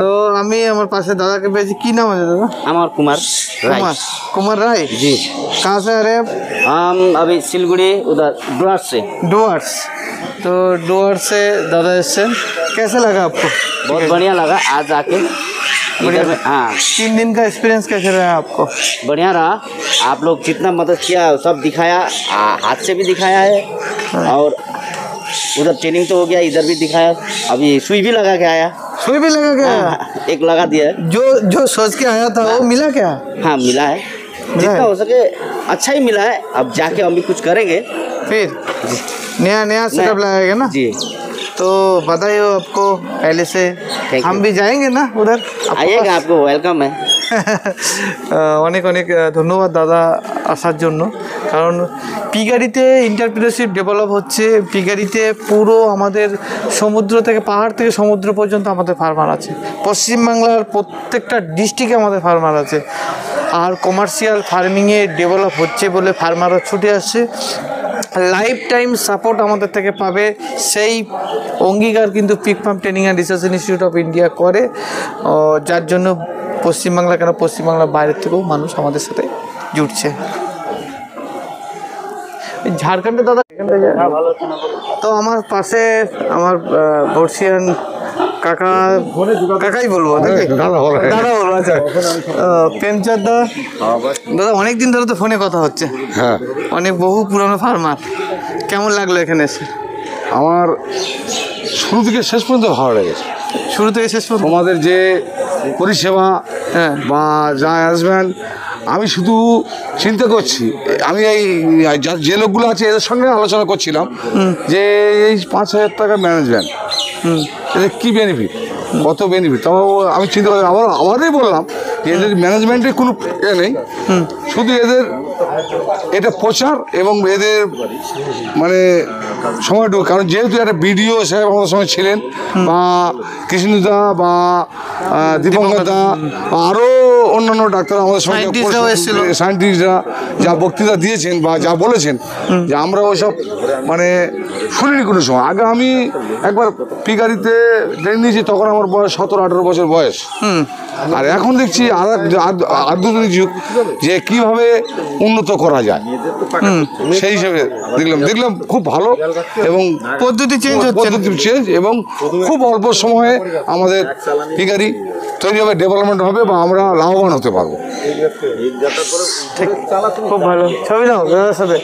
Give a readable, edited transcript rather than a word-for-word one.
तो আমি আমার পাশে दादा के পেয়েছি কি नाम है दादा अमर कुमार राय। कुमार राय जी कहाँ से आ रहे हैं आप हम अभी सिलगुड़ी उधर डुआर्स से। डुआर्स तो डुआर्स से दादा एसছেন कैसा लगा आपको बहुत बढ़िया लगा आज आके इधर में। हाँ 3 दिन का एक्सपीरियंस कैसे रहा आपको बढ़िया रहा। आप लोग जितना मदद किया सब दिखाया, हाथ से भी दिखाया है और उधर ट्रेनिंग तो हो गया, इधर भी दिखाया। अभी सुई भी लगा के आया। सुई भी लगा क्या एक लगा दिया है। जो सोच के आया था वो मिला क्या हाँ मिला है, जितना हो सके अच्छा ही मिला है। अब जाके हम भी कुछ करेंगे फिर नया सेटअप लगाएगा ना जी। तो बधाई हो आपको पहले से। हम भी जाएंगे ना उधर आइएगा, आपको वेलकम है। অনেক অনেক ধন্যবাদ দাদা আসার জন্য। কারণ পিগাড়িতে এন্টারপ্রেনারশিপ ডেভেলপ হচ্ছে। পিগাড়িতে পুরো আমাদের সমুদ্র থেকে পাহাড় থেকে সমুদ্র পর্যন্ত আমাদের ফার্মার আছে। পশ্চিমবাংলার প্রত্যেকটা ডিস্ট্রিক্টে আমাদের ফার্মার আছে। আর কমার্শিয়াল ফার্মিংয়ে ডেভেলপ হচ্ছে বলে ফার্মারও ছুটে আসছে। লাইফ টাইম সাপোর্ট আমাদের থেকে পাবে সেই অঙ্গীকার কিন্তু pig farm training and research institute of India করে, যার জন্য পশ্চিমবাংলা কেন পশ্চিমবাংলার বাইরের থেকেও মানুষ আমাদের সাথে জুটছে। ঝাড়খণ্ডে দাদা তো আমার পাশে আমার বর্ষিয়ান কাকাই বলবো দাদা বলবো। আচ্ছা প্রেমচাঁদ দাদা অনেক দিন ধরে তো ফোনে কথা হচ্ছে। হ্যাঁ অনেক বহু পুরনো ফার্মার, কেমন লাগলো এখানে এসে? আমার শুরু থেকে শেষ পর্যন্ত ভালো লেগেছে। শুরু থেকে শেষ পর্যন্ত তোমাদের যে পরিষেবা বা যা অ্যারেঞ্জমেন্ট, আমি শুধু চিন্তা করছি, আমি এই যে লোকগুলো আছে এদের সঙ্গে আলোচনা করছিলাম যে এই 5,000 টাকা ম্যানেজমেন্ট এদের কী বেনিফিট, কত বেনিফিট। তাও আমি চিন্তা করি আমারই বললাম যে এদের ম্যানেজমেন্টের কোনো নেই, শুধু এদের এটা প্রচার এবং এদের মানে সময়টুকু। কারণ যেহেতু একটা বিডিও সাহেব আমাদের সঙ্গে ছিলেন বা কৃষ্ণদা বা দীপঙ্করদা আরও অন্যান্য ডাক্তার আমাদের সঙ্গে সায়েন্টিস্টরা যা বক্তৃতা দিয়েছেন বা যা বলেছেন যে আমরা ওইসব মানে শুনিনি কোনো সময়। আগে আমি একবার পিগাড়িতে ট্রেন নিয়েছি, তখন আমার বয়স 17-18 বছর বয়স। আর এখন দেখছি আধুনিক যুগ যে কীভাবে উন্নত করা যায়, সেই হিসেবে দেখলাম খুব ভালো এবং পদ্ধতি চেঞ্জ এবং খুব অল্প সময়ে আমাদের পিগাড়ি তৈরি হবে, ডেভেলপমেন্ট হবে বা আমরা লাভবান হতে পারবো। খুব ভালো ছবি নাও দাদার সাথে।